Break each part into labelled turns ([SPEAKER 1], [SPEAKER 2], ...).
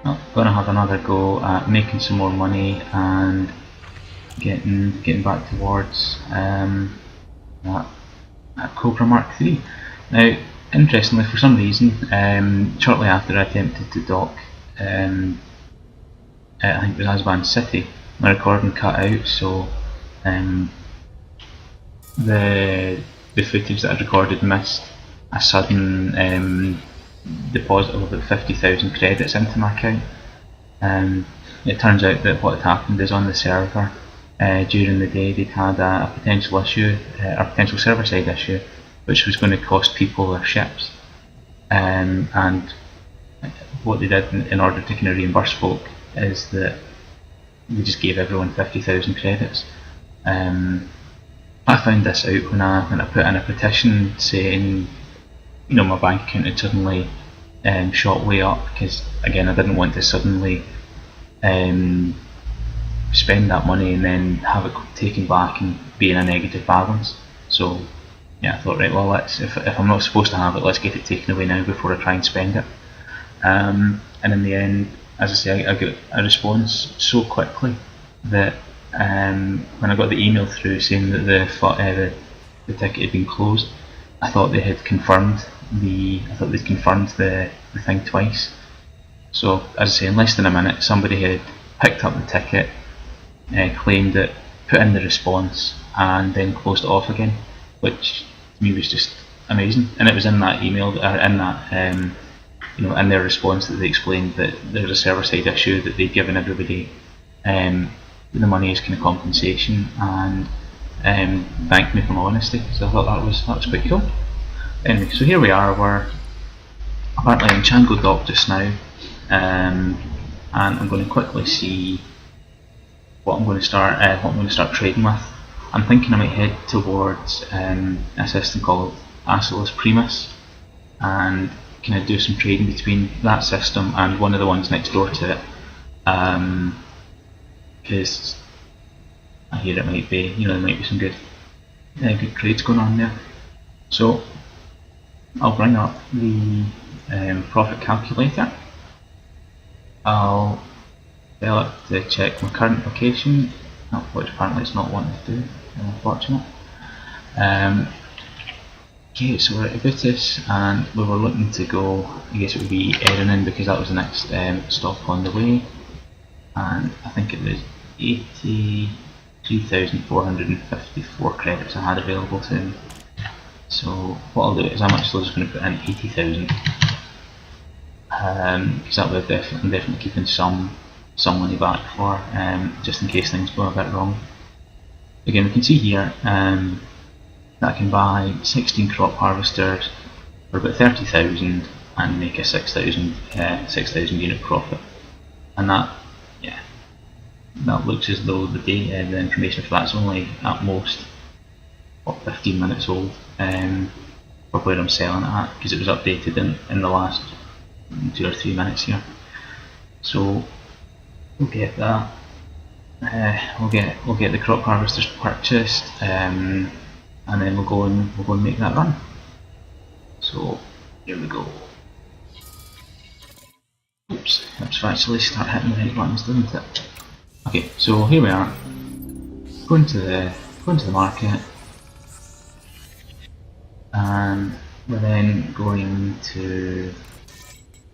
[SPEAKER 1] I'm gonna have another go at making some more money and getting back towards that Cobra Mark III. Now, interestingly, for some reason, shortly after I attempted to dock, I think it was Asban City, my recording cut out, so the footage that I recorded missed a sudden deposit of about 50,000 credits into my account. It turns out that what had happened is on the server during the day they'd had a potential issue, a potential server side issue, which was going to cost people their ships. And what they did in order to kind of reimburse folk is that they just gave everyone 50,000 credits. I found this out when I put in a petition saying, my bank account had suddenly shot way up, because again I didn't want to suddenly spend that money and then have it taken back and be in a negative balance. So yeah, I thought, right, well, if I'm not supposed to have it, let's get it taken away now before I try and spend it. And in the end, as I say, I got a response so quickly that when I got the email through saying that the ticket had been closed, I thought they'd confirmed the thing twice. So as I say, in less than a minute, somebody had picked up the ticket, claimed it, put in the response, and then closed it off again, which to me was just amazing. And it was in that email, or in that in their response, that they explained that there was a server-side issue, that they'd given everybody the money as kind of compensation, and thanked me for my honesty. So I thought that was pretty cool. Anyway, so here we are. We're apparently in Chango Dock just now, and I'm going to quickly see what I'm going to start trading with. I'm thinking I might head towards a system called Asilis Primus, and kind of do some trading between that system and one of the ones next door to it, because I hear it might be, there might be some good trades going on there. So I'll bring up the profit calculator. I'll tell it to check my current location, which apparently it's not wanting to do, unfortunate. Okay, so we're at Abutis, and we were looking to go, I guess it would be Erenin, because that was the next stop on the way, and I think it was 83,454 credits I had available to me. So what I'll do is I'm actually just going to put in 80,000, because that would I'm definitely keeping some money back for, just in case things go a bit wrong. Again, we can see here that I can buy 16 crop harvesters for about 30,000 and make a 6,000 unit profit. And that looks as though the information for that's only at most 15 minutes old for where I'm selling it at, because it was updated in the last 2 or 3 minutes here. So we'll get that. We'll get the crop harvesters purchased, and then we'll go and make that run. So here we go. Oops, let's actually start hitting the right buttons, didn't it? Okay, so here we are. Going to the market, and we're then going to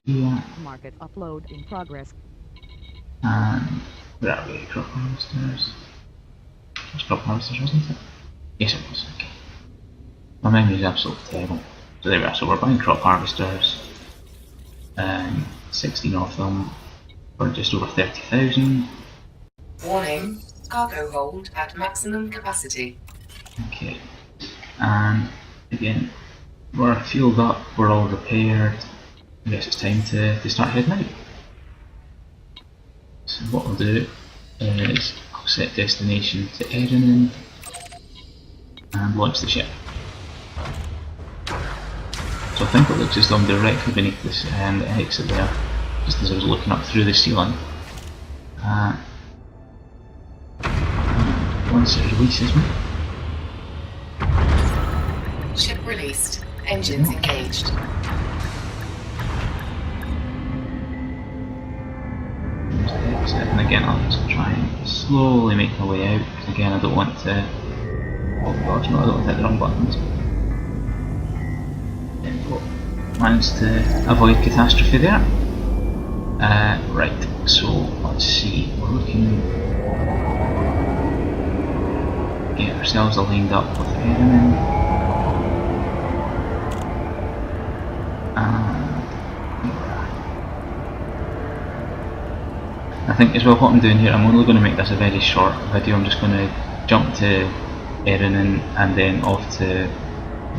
[SPEAKER 1] here.
[SPEAKER 2] Market upload in progress.
[SPEAKER 1] And where are we? Crop harvesters. It was crop harvesters, wasn't it? Yes, it was. Okay. My memory is absolutely terrible. So there we are. So we're buying crop harvesters. 16 of them for just over 30,000.
[SPEAKER 3] Warning, cargo hold at maximum capacity.
[SPEAKER 1] Okay. And again, we're fueled up, we're all repaired. I guess it's time to start heading out. So what I'll do is I'll set destination to Erenin and launch the ship. So I think it looks as though I'm directly beneath this the exit there, just as I was looking up through the ceiling. Once it releases me.
[SPEAKER 3] Ship released. Engines engaged.
[SPEAKER 1] And again, I'll just try and slowly make my way out, because again, I don't want to. Oh gosh, no, I don't want to hit the wrong buttons. There we go. Managed to avoid catastrophe there. Right, so let's see, we're looking. Get ourselves lined up with Erin. I think as well what I'm doing here, I'm only going to make this a very short video. I'm just going to jump to Erin and then off to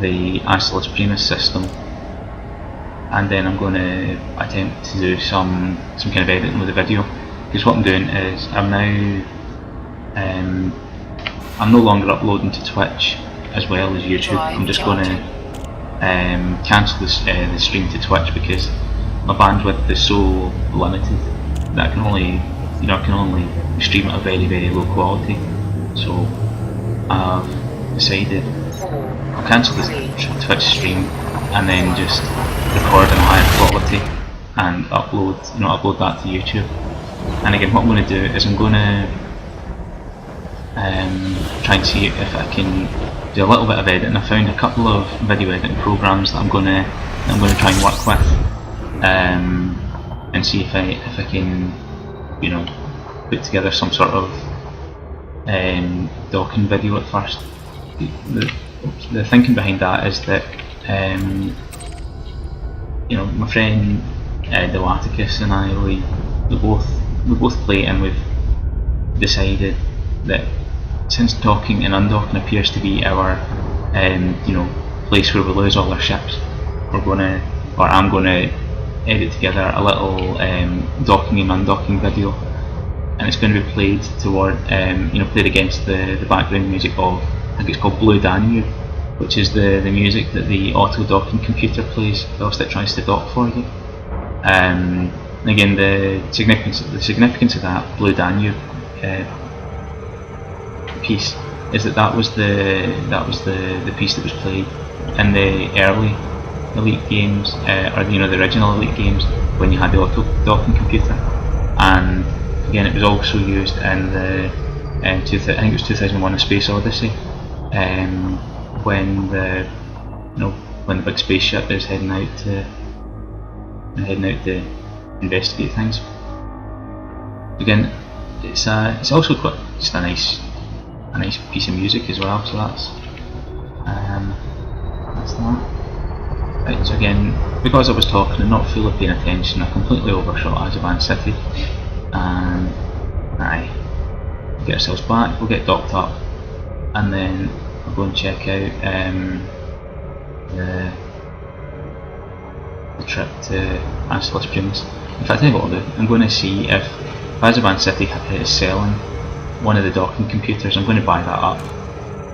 [SPEAKER 1] the Ancillus Primus system, and then I'm going to attempt to do some kind of editing with the video, because what I'm doing is I'm no longer uploading to Twitch as well as YouTube. I'm just going to cancel the stream to Twitch, because my bandwidth is so limited that I can only stream at a very, very low quality. So I've decided I'll cancel the Twitch stream and then just record in higher quality and upload that to YouTube. And again, what I'm going to do is I'm going to try and see if I can do a little bit of editing. I found a couple of video editing programs that I'm going to try and work with, and see if I can, put together some sort of docking video at first. The thinking behind that is that my friend Dilaticus and I, we both play, and we've decided that since docking and undocking appears to be our place where we lose all our ships, I'm gonna edit together a little docking and undocking video, and it's going to be played played against the background music of, I think it's called Blue Danube, which is the music that the auto docking computer plays whilst it tries to dock for you. Again, the significance of that Blue Danube piece is that was the piece that was played in the early Elite games, or the original Elite games, when you had the auto docking computer. And again, it was also used in the I think it was 2001: A Space Odyssey, when the big spaceship is heading out to investigate things. Again, it's also got just a nice piece of music as well. So that's that. Right, so again, because I was talking and not fully paying attention, I completely overshot Azaban City, and we'll get ourselves back, we'll get docked up, and then I'll go and check out the trip to Ancillus Primus. In fact, I think what I'll do, I'm going to see if Azaban City is selling one of the docking computers. I'm going to buy that up,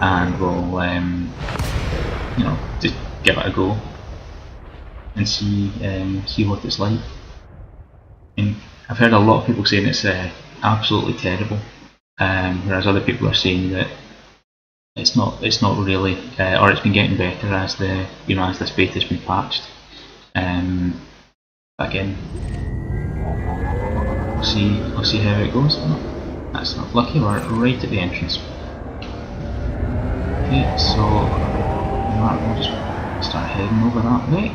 [SPEAKER 1] and we'll just give it a go and see what it's like. And I've heard a lot of people saying it's absolutely terrible, whereas other people are saying that it's not really, or it's been getting better as this beta has been patched. Again, we'll see how it goes. That's not lucky. We're right at the entrance. Okay, so we'll just start heading over that way.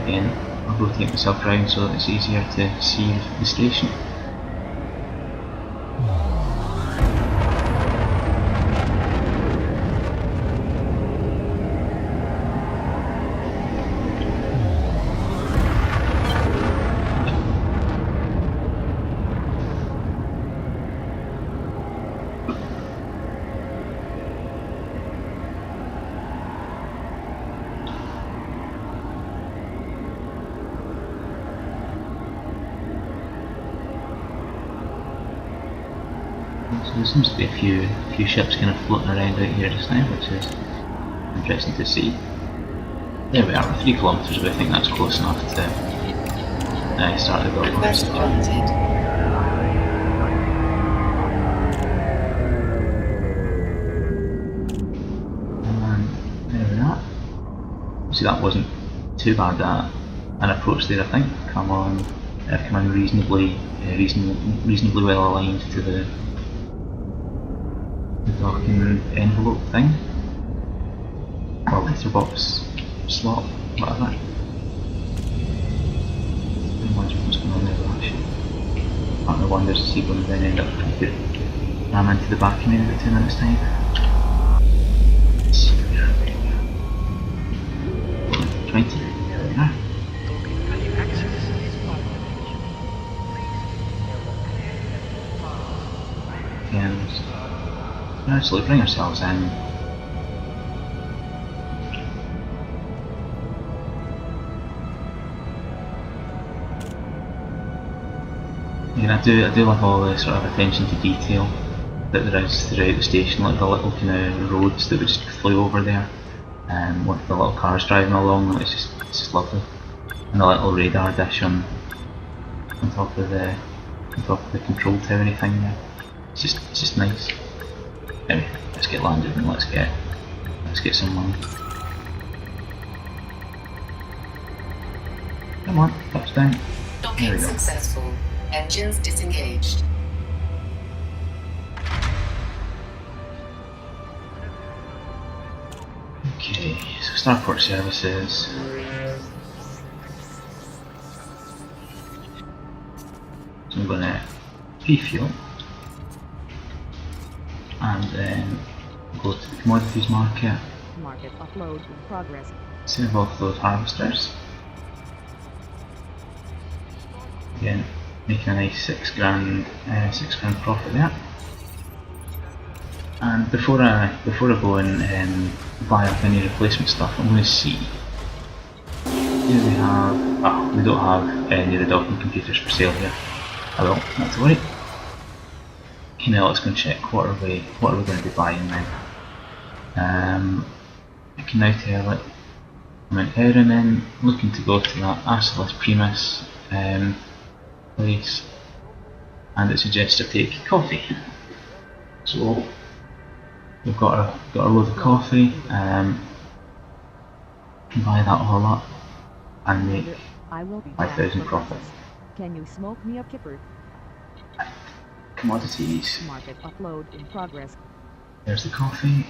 [SPEAKER 1] Again, I'll rotate myself around so that it's easier to see the station. So there seems to be a few ships kind of floating around out here just now, which is interesting to see. There we are, 3 kilometres away. I think that's close enough to start the build.
[SPEAKER 3] Request granted.
[SPEAKER 1] And there we are. See, that wasn't too bad an approach there, I think. Come on. coming reasonably well aligned to the docking envelope thing, or letterbox slot, whatever. Imagine what's going on there with that shit. Part of the wonders to see when we then end up trying to ram into the back of me in about 2 minutes time. 20. There we are. And gradually bring ourselves in. And I do love all the sort of attention to detail that there is throughout the station, like the little kind of roads that would just fly over there, with the little cars driving along. It's just lovely, and the little radar dish on top of the control tower thing there. It's just nice. Anyway, let's get landed and let's get some land. Come on, touchdown. There
[SPEAKER 3] Docking
[SPEAKER 1] we go.
[SPEAKER 3] successful. Engines disengaged.
[SPEAKER 1] Okay, so Starport services. So I'm going to refuel and then go to the commodities market,
[SPEAKER 2] Market upload in progress.
[SPEAKER 1] save off those harvesters. Again, making a nice £6 grand profit there. And before I go and buy up any replacement stuff, I'm going to see. Do we have? Oh, we don't have any of the docking computers for sale here. I will, not to worry. Okay, now let's go and check what are we going to be buying then. I can now tell it. I'm in Erin, looking to go to that Acilis Primus place, and it suggests I take coffee. So we've got a load of coffee. Can buy that all up and make
[SPEAKER 2] I will be
[SPEAKER 1] 5,000
[SPEAKER 2] back for
[SPEAKER 1] profit.
[SPEAKER 2] breakfast. Can you smoke me a kipper?
[SPEAKER 1] Commodities.
[SPEAKER 2] Market upload in progress.
[SPEAKER 1] There's the coffee.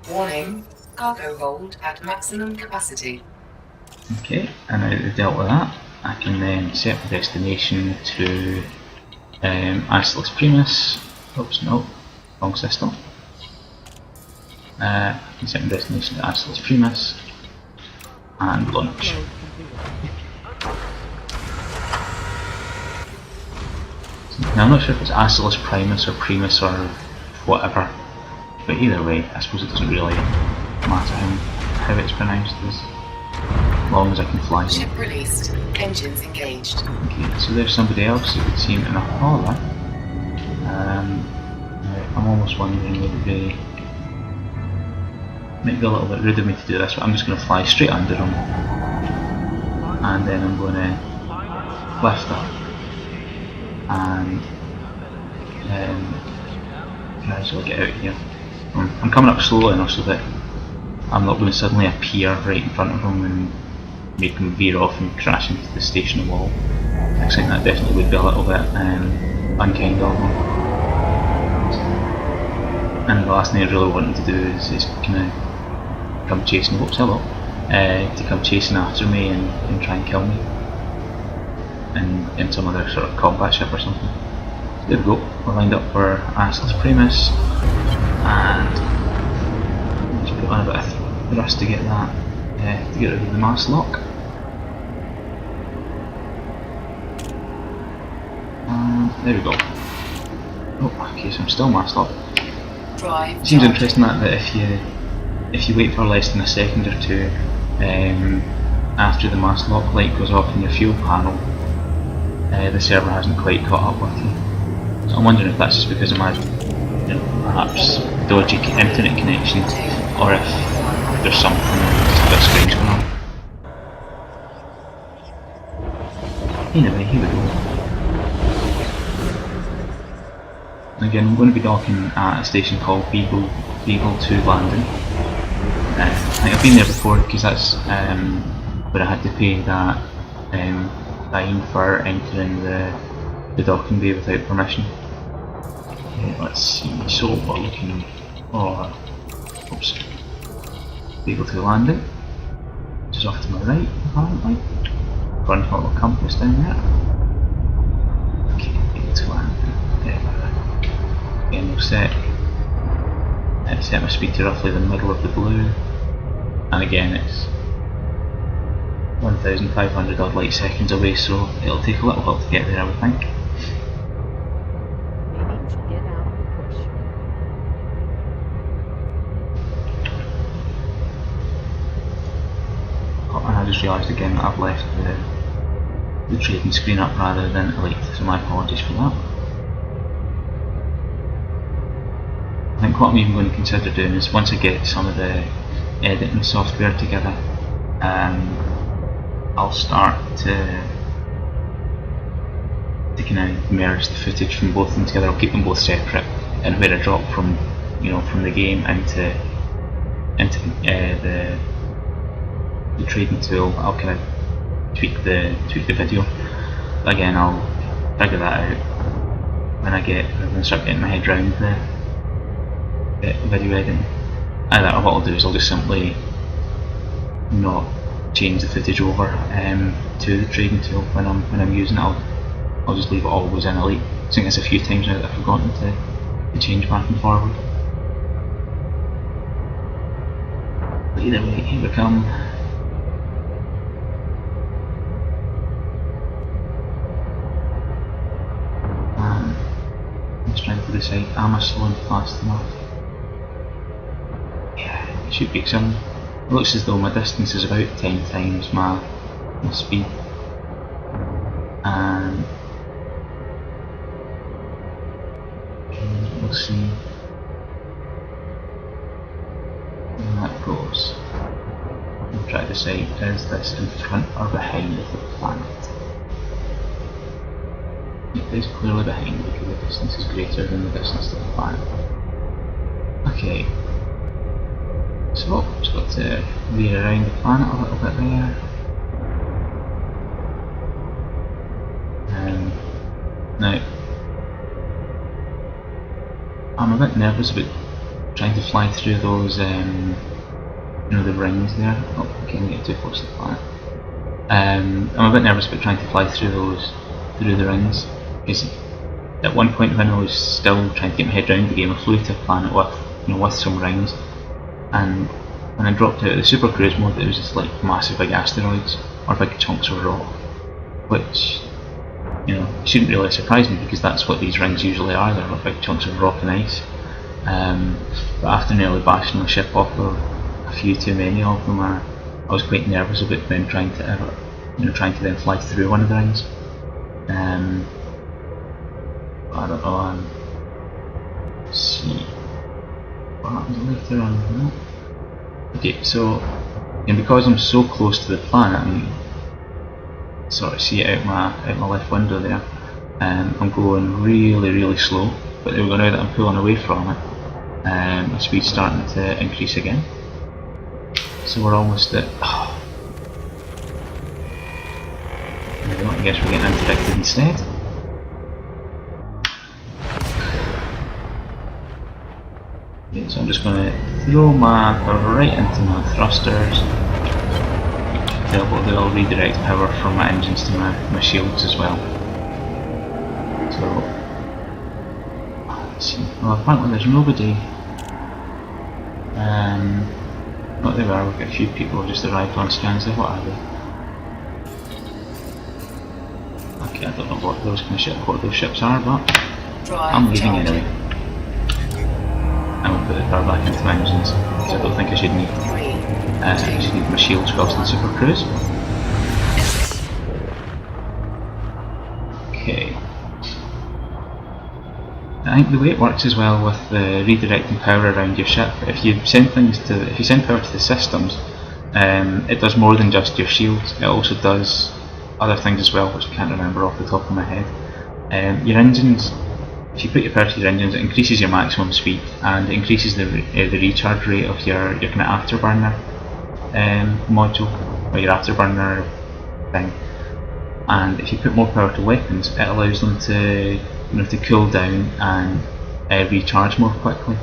[SPEAKER 3] Warning, cargo hold at maximum capacity.
[SPEAKER 1] Okay, and now that we've dealt with that, I can then set the destination to Acilis Primus. Oops, no, wrong system. I can set my destination to Acilis Primus and launch.
[SPEAKER 2] Upload completed.
[SPEAKER 1] Now I'm not sure if it's Acilis Primus or Primus or whatever, but either way, I suppose it doesn't really matter how it's pronounced as long as I can fly.
[SPEAKER 3] Ship released. Engines engaged.
[SPEAKER 1] Okay, so there's somebody else who would seem in a hauler. I'm almost wondering would they might be a little bit rude of me to do this, but I'm just going to fly straight under them, and then I'm going to lift up and gradually get out of here. I'm coming up slowly enough so that I'm not going to suddenly appear right in front of them and make them veer off and crash into the station wall. I think that definitely would be a little bit unkind of them. And the last thing I really want them to do is kind of come chasing, to come chasing after me and try and kill me in some other sort of combat ship or something. So there we go, we're lined up for Acilis Primus, and just put on a bit of thrust to get that, to get rid of the mast lock. There we go. Oh, okay, so I'm still mast locked.
[SPEAKER 3] Drive.
[SPEAKER 1] It seems interesting that if you wait for less than a second or two after the mast lock light goes off in your fuel panel, the server hasn't quite caught up with you. So I'm wondering if that's just because of my, perhaps dodgy internet connection, or if there's something just a bit strange going on. Anyway, here we go. Again, I'm going to be docking at a station called Beagle 2 Landing. think I've been there before because that's where I had to pay that fine for entering the docking bay without permission. Okay, let's see, so we're looking for, oops, be able to land it, which is off to my right apparently, according to my little compass down there. Okay, able to land it. Again, we'll set my speed to roughly the middle of the blue, and again it's 1,500 odd light seconds away, so it'll take a little while to get there, I would think.
[SPEAKER 2] Maybe you should get out and push.
[SPEAKER 1] Oh, and I just realised again that I've left the trading screen up rather than elite, so my apologies for that. I think what I'm even going to consider doing is once I get some of the editing software together, I'll start to kind of merge the footage from both of them together. I'll keep them both separate, and where I drop from, from the game into the trading tool, I'll kind of tweak the video. Again, I'll figure that out when I start getting my head around the video editing. Either what I'll do is I'll just simply not change the footage over to the trading tool when I'm using it. I'll just leave it always in elite. I think there's a few times now that I've forgotten to change back and forward. But either way, here we come. And I'm just trying to decide, am I slowing fast enough? Yeah, it should be, because it looks as though my distance is about 10 times my speed. And we'll see where that goes. I'll try to decide, is this in front or behind the planet? It is clearly behind because the distance is greater than the distance to the planet. Okay. So, just got to veer around the planet a little bit there. Now, I'm a bit nervous about trying to fly through those, the rings there. Oh, I can't get too close to the planet. I'm a bit nervous about trying to fly through the rings, because at one point when I was still trying to get my head around the game, I flew to a planet with some rings. And when I dropped out of the Super Cruise mode, it was just like massive big asteroids or big chunks of rock, which shouldn't really surprise me because that's what these rings usually are. They're like big chunks of rock and ice. But after nearly bashing the ship off of a few too many of them, I was quite nervous about them trying to then fly through one of the rings. I don't know. Let's see what happens later on. Okay, so because I'm so close to the planet, I can sort of see it out my left window there. I'm going really, really slow, but now that I'm pulling away from it, my speed's starting to increase again. So we're almost at. There we go, I guess we're getting interdicted instead. Okay, so I'm just going to throw my power right into my thrusters. They'll redirect power from my engines to my shields as well. So, let's see. Well, apparently there's nobody. Not there we are, we've got a few people who just arrived on scans there. What are they? Okay, I don't know what those ships are, but I'm leaving anyway. I will put the power back into my engines, because I don't think I should need my shields across the Super Cruise. Okay. I think the way it works as well with redirecting power around your ship, if you send power to the systems, it does more than just your shields. It also does other things as well, which I can't remember off the top of my head. Your engines. If you put your power to your engines, it increases your maximum speed and it increases the recharge rate of your kind of afterburner module, or your afterburner thing. And if you put more power to weapons, it allows them to, to cool down and recharge more quickly,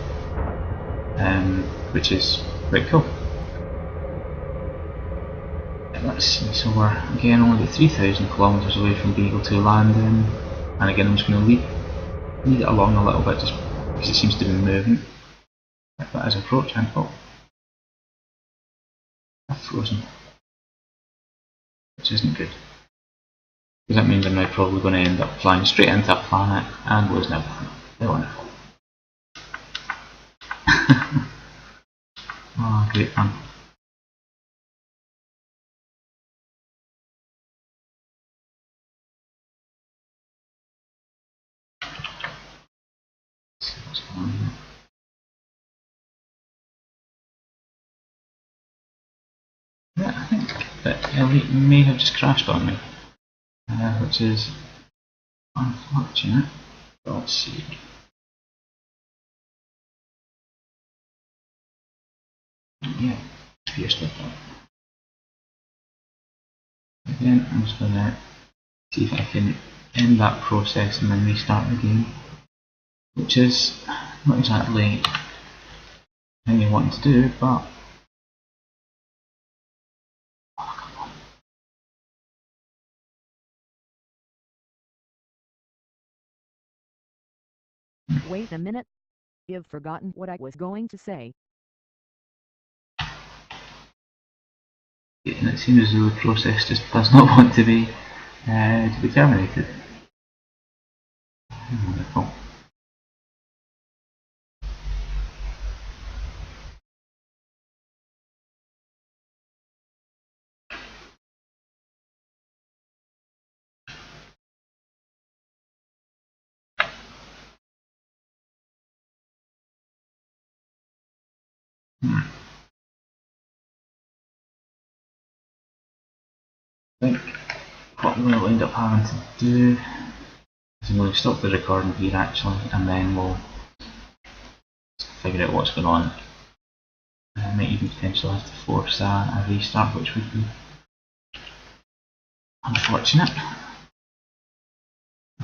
[SPEAKER 1] which is quite cool. Let's see, so we're again only about 3,000 kilometers away from Beagle 2 landing, and again I'm just going to lead it along a little bit just because it seems to be moving. If that is approaching, oh, I've frozen, which isn't good. Because that means I'm now probably going to end up flying straight into a planet and losing everything. They're wonderful. Oh, great fun. Let's see what's going on here. Yeah, I think that Elite may have just crashed on me, which is unfortunate. But let's see. Yeah, appears like that. Again, I'm just going to see if I can end that process and then restart the game, which is not exactly how you want to do, but
[SPEAKER 2] Wait a minute. You've forgotten what I was going to say.
[SPEAKER 1] and it seems as though the process just does not want to be terminated. Wonderful. I think what we're going to end up having to do is I'm going to stop the recording here actually, and then we'll figure out what's going on. I might even potentially have to force a restart, which would be unfortunate.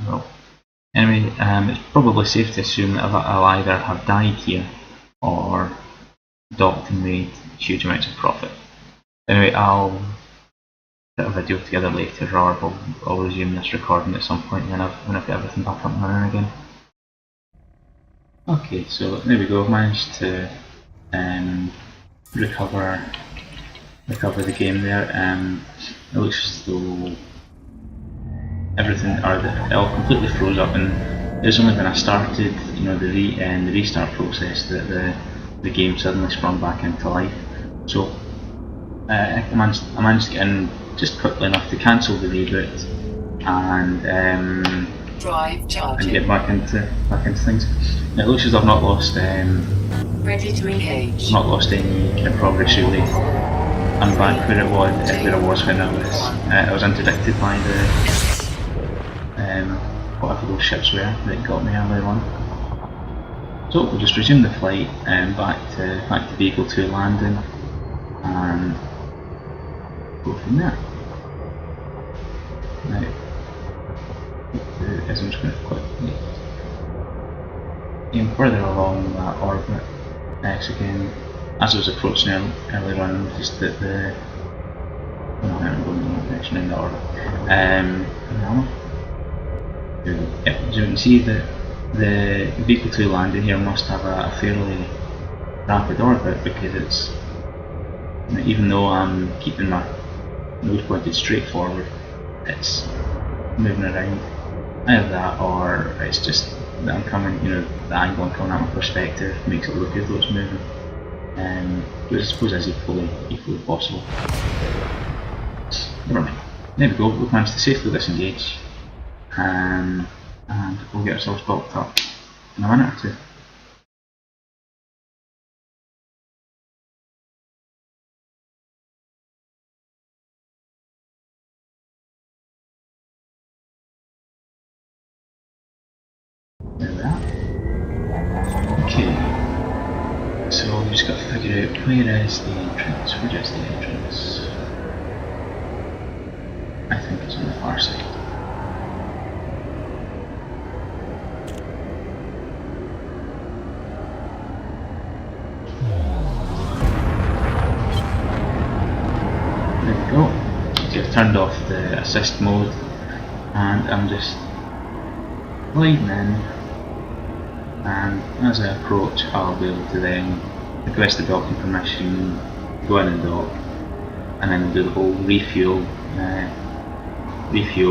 [SPEAKER 1] Well, anyway, it's probably safe to assume that I'll either have died here or docked and made huge amounts of profit. Anyway, I'll put a video together later, or I'll resume this recording at some point when I've got everything back up and running again. Okay, so there we go. I've managed to recover the game there. It looks as though everything, it all completely froze up, and it's only when I started, the restart process that the game suddenly sprung back into life. So I managed to get in just quickly enough to cancel the reboot and
[SPEAKER 3] Drive charging.
[SPEAKER 1] get back into things. And it looks as though I've not lost
[SPEAKER 3] Ready to engage.
[SPEAKER 1] not lost any kind of progress really. I'm back where I was when I was interdicted by the whatever those ships were that got me earlier on. So we'll just resume the flight back to Beagle 2 landing and go from there. Now, as I'm just going to quickly aim further along that orbit. So again, as I was approaching earlier on, I noticed that I'm going in the direction in the orbit. Yeah, so you can see that the Beagle 2 landing here must have a fairly rapid orbit, because it's, even though I'm keeping my nose pointed straight forward, it's moving around. Either that, or it's just that I'm coming, the angle I'm coming at my perspective makes it look as though it's moving. Which I suppose is equally possible. Never mind. There we go, we've managed to safely disengage, and we'll get ourselves bulked up in a minute or two. There we are. Okay, so just got to figure out where is the entrance. Where is the entrance? I think it's on the far side. There we go. So I've turned off the assist mode and I'm just gliding in, and as I approach I'll be able to then request the docking permission, go in and dock, and then do the whole refuel,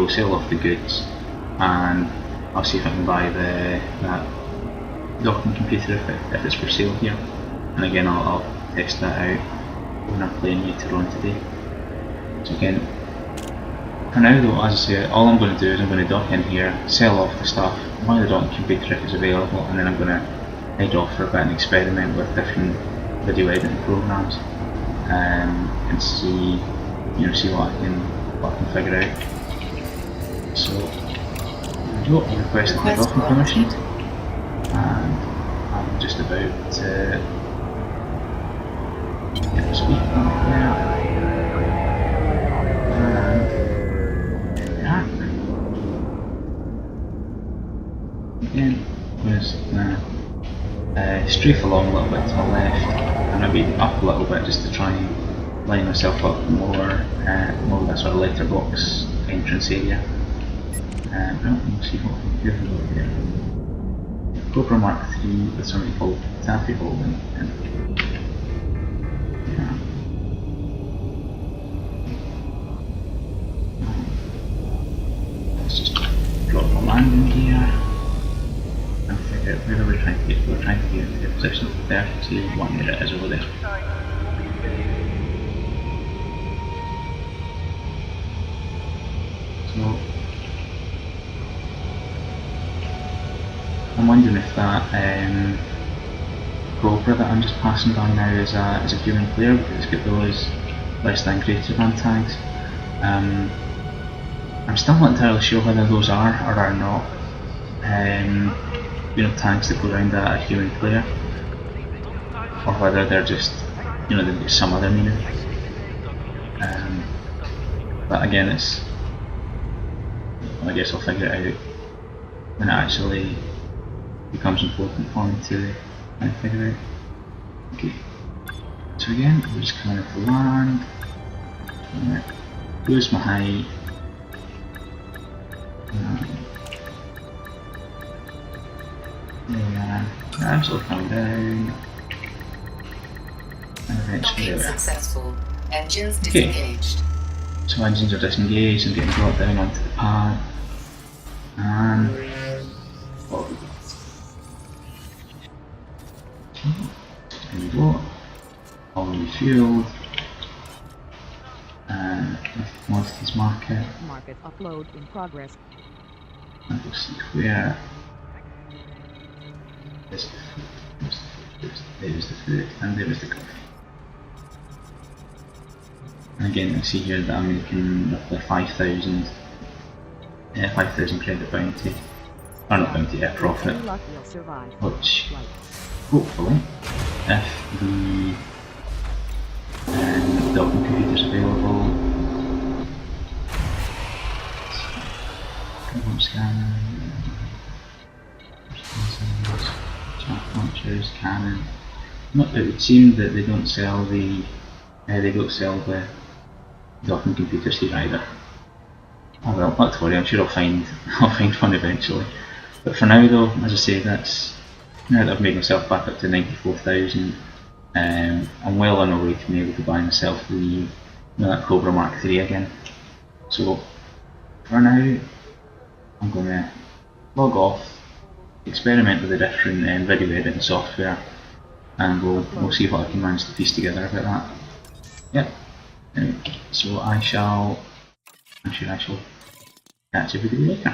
[SPEAKER 1] sell off the goods, and I'll see if I can buy that docking computer if it's for sale here. And again I'll test that out when I'm playing later on today. So again, for now though, as I say, all I'm going to do is I'm going to dock in here, sell off the stuff, buy the docking computer if it's available, and then I'm going to head off for a bit and experiment with different video editing programs, and see what I can figure out. So there we go, I requested the docking permission, and I'm just about to get the speed on there. Again, was strafe along a little bit to the left, and maybe up a little bit just to try and line myself up more with that sort of letterbox entrance area. We'll see what we can do over there. GoPro Mark III with something called Taffy Holding. Let's just drop the landing gear. Where are we trying to get? We're trying to get into the position of 31 where it is over there. So I'm wondering if that Cobra that I'm just passing by now is a human player, because it's got those less than greater than tags. I'm still not entirely sure whether those are or are not tags that go around a human player, or whether they're just, they've got some other meaning. But again, I guess I'll figure it out when it actually becomes important for me to figure out. Okay, so again, we're just coming off the land, lose my height. Absolutely come down, and eventually there.
[SPEAKER 3] Successful. Engines disengaged.
[SPEAKER 1] So engines are disengaged and getting brought down onto the pad, and there we go, all refueled, and commodities market.
[SPEAKER 2] Market upload in progress.
[SPEAKER 1] And we'll see where. There's the food, and there is the coffee. And again, you can see here that I'm making roughly 5,000 credit bounty, or not bounty, profit, which hopefully, if the docking computer is available, scanner. Launchers, cannon. It would seem that they don't sell the docking computers here either. Oh well, not to worry. I'm sure I'll find one eventually. But for now, though, as I say, now that I've made myself back up to 94,000. I'm well on my way to being able to buy myself that Cobra Mark III again. So for now, I'm going to log off, experiment with the different video editing software, and we'll see what I can manage to piece together about that. Yep. So I'm sure I shall catch everybody later.